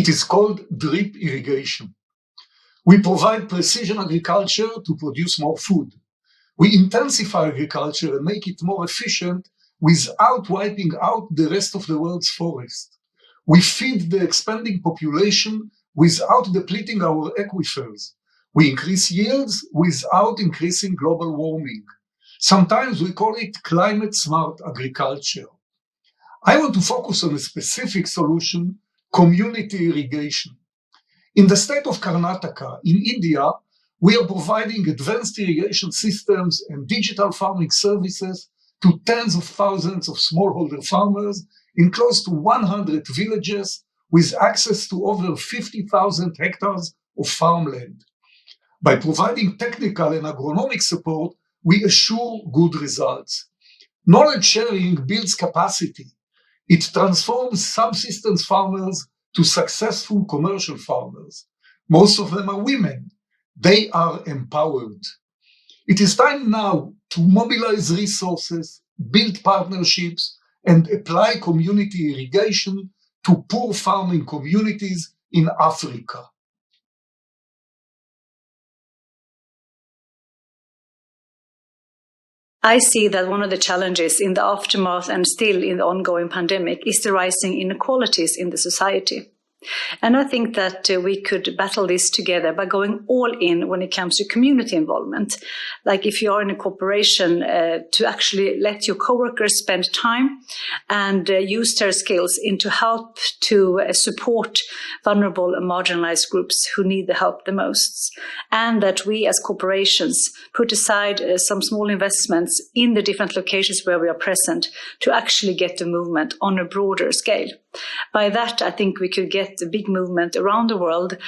It is called drip irrigation. We provide precision agriculture to produce more food. We intensify agriculture and make it more efficient without wiping out the rest of the world's forest. We feed the expanding population without depleting our aquifers. We increase yields without increasing global warming. Sometimes we call it climate-smart agriculture. I want to focus on a specific solution: community irrigation. In the state of Karnataka, in India, we are providing advanced irrigation systems and digital farming services to tens of thousands of smallholder farmers in close to 100 villages with access to over 50,000 hectares of farmland. By providing technical and agronomic support, we assure good results. Knowledge sharing builds capacity. It transforms subsistence farmers to successful commercial farmers. Most of them are women. They are empowered. It is time now to mobilize resources, build partnerships, and apply community irrigation to poor farming communities in Africa. I see that one of the challenges in the aftermath and still in the ongoing pandemic is the rising inequalities in the society. And I think that we could battle this together by going all in when it comes to community involvement. Like if you are in a corporation, to actually let your coworkers spend time and use their skills into help to support vulnerable and marginalized groups who need the help the most. And that we as corporations put aside some small investments in the different locations where we are present to actually get the movement on a broader scale. By that, I think we could get a big movement around the world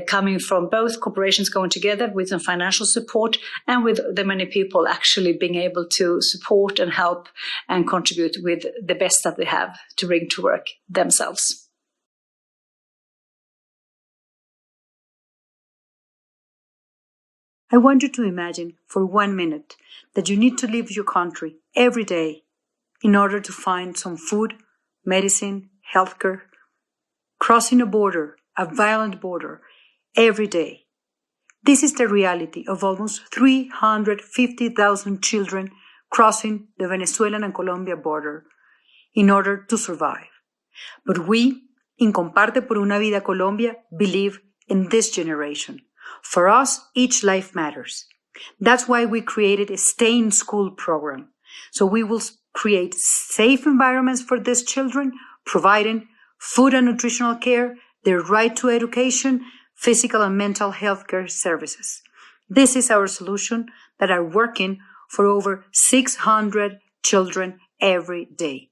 coming from both corporations going together with some financial support and with the many people actually being able to support and help and contribute with the best that they have to bring to work themselves. I want you to imagine for 1 minute that you need to leave your country every day in order to find some food, medicine, healthcare, crossing a border, a violent border, every day. This is the reality of almost 350,000 children crossing the Venezuelan and Colombia border in order to survive. But we, in Comparte por una Vida Colombia, believe in this generation. For us, each life matters. That's why we created a Stay in School program. So we will create safe environments for these children, providing food and nutritional care, their right to education, physical and mental health care services. This is our solution that are working for over 600 children every day.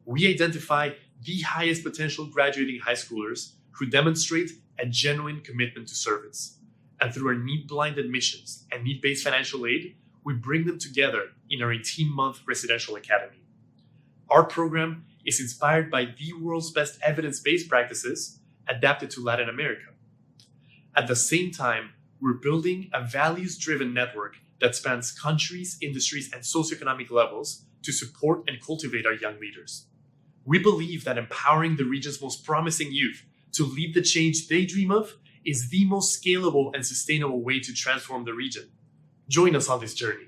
We identify the highest potential graduating high schoolers who demonstrate a genuine commitment to service. And through our need-blind admissions and need-based financial aid, we bring them together in our 18-month residential academy. Our program is inspired by the world's best evidence-based practices adapted to Latin America. At the same time, we're building a values-driven network that spans countries, industries, and socioeconomic levels to support and cultivate our young leaders. We believe that empowering the region's most promising youth to lead the change they dream of is the most scalable and sustainable way to transform the region. Join us on this journey.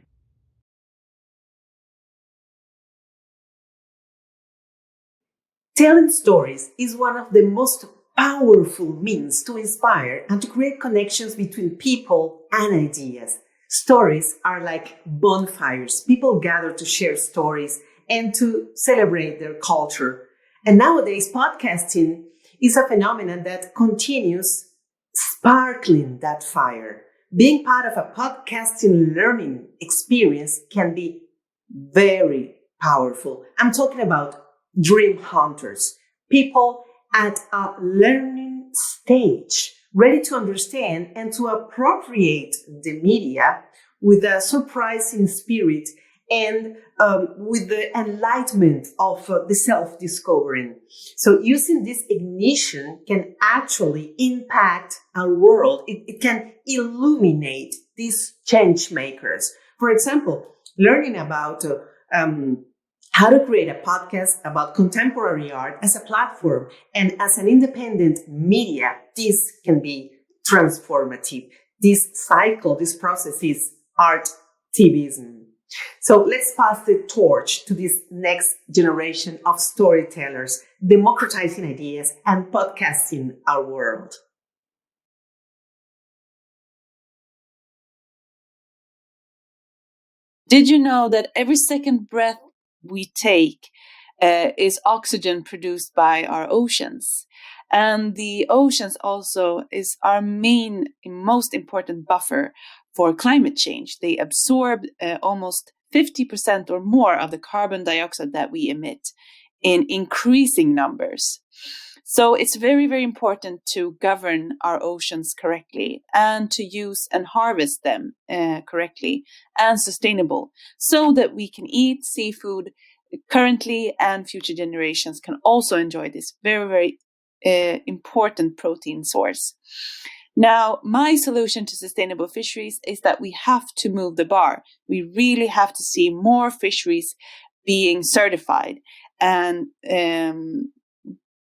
Telling stories is one of the most powerful means to inspire and to create connections between people and ideas. Stories are like bonfires. People gather to share stories and to celebrate their culture. And nowadays, podcasting is a phenomenon that continues sparkling that fire. Being part of a podcasting learning experience can be very powerful. I'm talking about dream hunters, people at a learning stage, ready to understand and to appropriate the media with a surprising spirit and with the enlightenment of the self-discovering. So using this ignition can actually impact our world. It can illuminate these change makers. For example, learning about how to create a podcast about contemporary art as a platform and as an independent media. This can be transformative. This cycle, this process is art activism. So let's pass the torch to this next generation of storytellers, democratizing ideas and podcasting our world. Did you know that every second breath we take is oxygen produced by our oceans? And the oceans also is our main, most important buffer for climate change. They absorb almost 50% or more of the carbon dioxide that we emit in increasing numbers. So it's very, very important to govern our oceans correctly and to use and harvest them correctly and sustainable so that we can eat seafood currently and future generations can also enjoy this very, very important protein source. Now, my solution to sustainable fisheries is that we have to move the bar. We really have to see more fisheries being certified and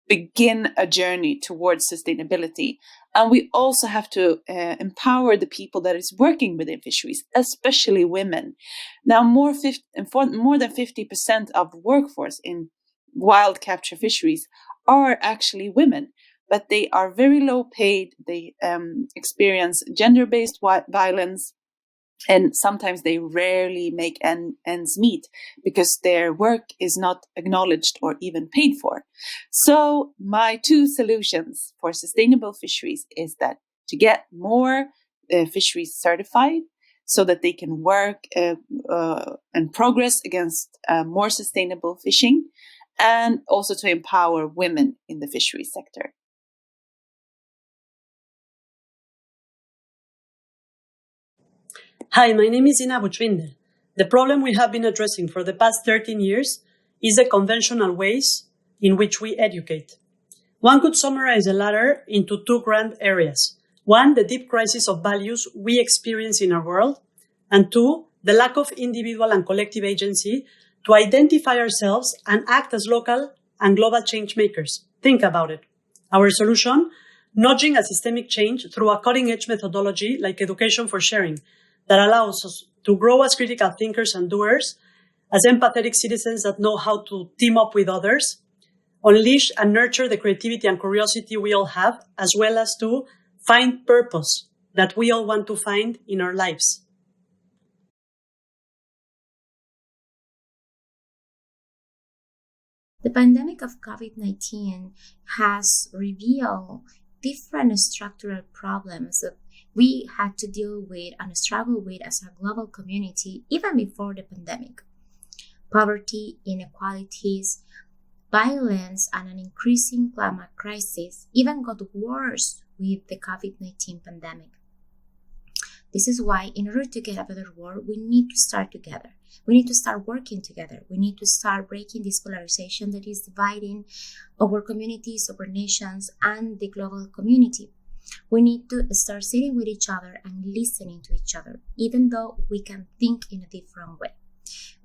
begin a journey towards sustainability. And we also have to empower the people that is working within fisheries, especially women. Now, more than 50% of the workforce in wild capture fisheries are actually women, but they are very low paid. They experience gender-based violence, and sometimes they rarely make ends meet because their work is not acknowledged or even paid for. So my two solutions for sustainable fisheries is that to get more fisheries certified so that they can work and progress against more sustainable fishing, and also to empower women in the fisheries sector. Hi, my name is Ina Buchbinder. The problem we have been addressing for the past 13 years is the conventional ways in which we educate. One could summarize the latter into two grand areas. One, the deep crisis of values we experience in our world, and two, the lack of individual and collective agency to identify ourselves and act as local and global change makers. Think about it. Our solution, nudging a systemic change through a cutting-edge methodology like education for sharing, that allows us to grow as critical thinkers and doers, as empathetic citizens that know how to team up with others, unleash and nurture the creativity and curiosity we all have, as well as to find purpose that we all want to find in our lives. The pandemic of COVID-19 has revealed different structural problems that we had to deal with and struggle with as a global community even before the pandemic. Poverty, inequalities, violence, and an increasing climate crisis even got worse with the COVID-19 pandemic. This is why, in order to get a better world, we need to start together. We need to start working together. We need to start breaking this polarization that is dividing our communities, our nations, and the global community. We need to start sitting with each other and listening to each other, even though we can think in a different way.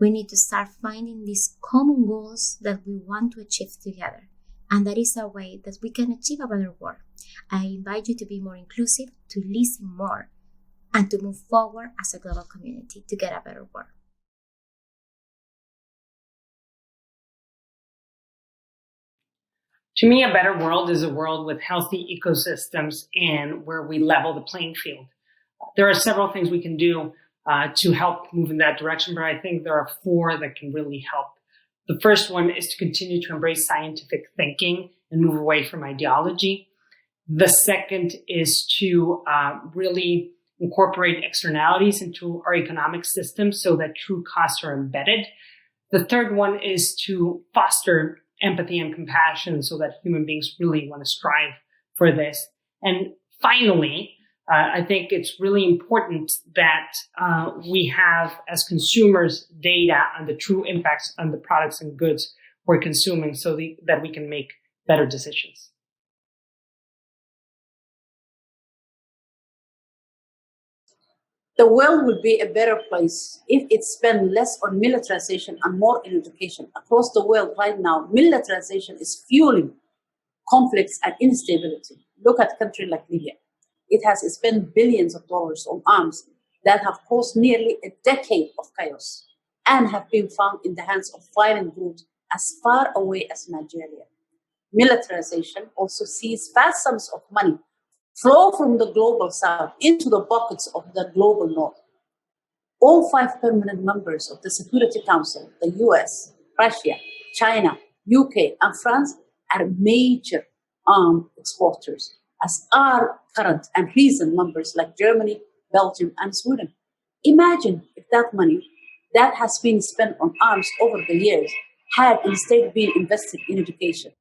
We need to start finding these common goals that we want to achieve together. And that is a way that we can achieve a better world. I invite you to be more inclusive, to listen more, and to move forward as a global community to get a better world. To me, a better world is a world with healthy ecosystems and where we level the playing field. There are several things we can do to help move in that direction, but I think there are four that can really help. The first one is to continue to embrace scientific thinking and move away from ideology. The second is to really incorporate externalities into our economic system so that true costs are embedded. The third one is to foster empathy and compassion so that human beings really want to strive for this. And finally, I think it's really important that we have, as consumers, data on the true impacts on the products and goods we're consuming so that we can make better decisions. The world would be a better place if it spent less on militarization and more in education. Across the world right now, militarization is fueling conflicts and instability. Look at a country like Libya. It has spent billions of dollars on arms that have caused nearly a decade of chaos and have been found in the hands of violent groups as far away as Nigeria. Militarization also sees vast sums of money flow from the global south into the pockets of the global north. All 5 permanent members of the Security Council, the US, Russia, China, UK, and France, are major arms exporters, as are current and recent members like Germany, Belgium, and Sweden. Imagine if that money that has been spent on arms over the years had instead been invested in education.